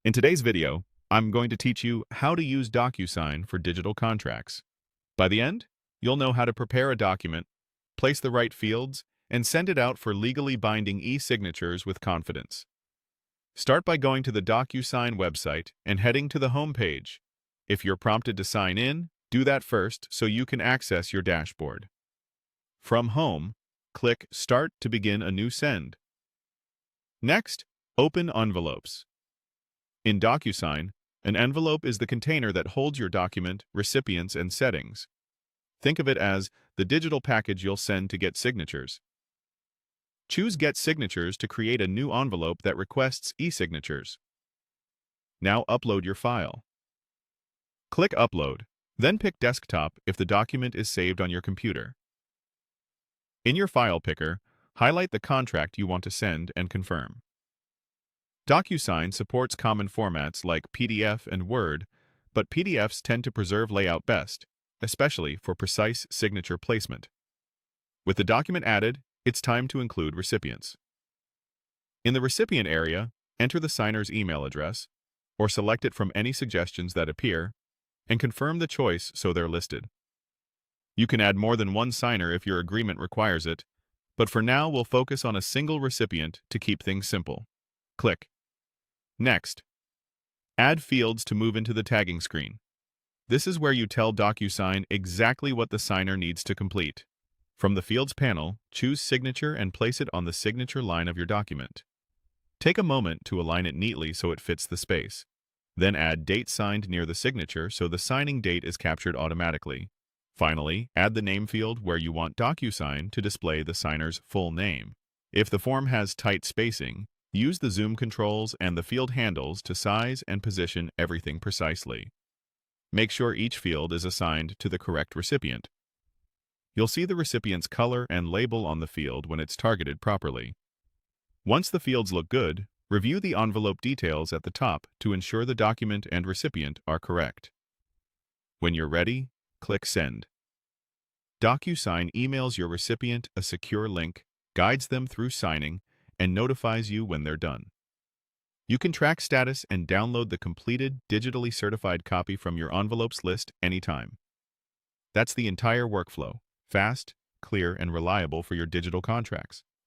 In today's video, I'm going to teach you how to use DocuSign for digital contracts. By the end, you'll know how to prepare a document, place the right fields, and send it out for legally binding e-signatures with confidence. Start by going to the DocuSign website and heading to the home page. If you're prompted to sign in, do that first so you can access your dashboard. From Home, click Start to begin a new send. Next, open Envelopes. In DocuSign, an envelope is the container that holds your document, recipients, and settings. Think of it as the digital package you'll send to get signatures. Choose Get Signatures to create a new envelope that requests e-signatures. Now upload your file. Click Upload, then pick Desktop if the document is saved on your computer. In your file picker, highlight the contract you want to send and confirm. DocuSign supports common formats like PDF and Word, but PDFs tend to preserve layout best, especially for precise signature placement. With the document added, it's time to include recipients. In the recipient area, enter the signer's email address, or select it from any suggestions that appear, and confirm the choice so they're listed. You can add more than one signer if your agreement requires it, but for now we'll focus on a single recipient to keep things simple. Click Next. Add fields to move into the tagging screen. This is where you tell DocuSign exactly what the signer needs to complete. From the Fields panel, choose Signature and place it on the signature line of your document. Take a moment to align it neatly so it fits the space. Then add Date signed near the signature so the signing date is captured automatically. Finally, add the name field where you want DocuSign to display the signer's full name. If the form has tight spacing, use the zoom controls and the field handles to size and position everything precisely. Make sure each field is assigned to the correct recipient. You'll see the recipient's color and label on the field when it's targeted properly. Once the fields look good, review the envelope details at the top to ensure the document and recipient are correct. When you're ready, click Send. DocuSign emails your recipient a secure link, guides them through signing, and notifies you when they're done. You can track status and download the completed, digitally certified copy from your envelopes list anytime. That's the entire workflow, fast, clear, and reliable for your digital contracts.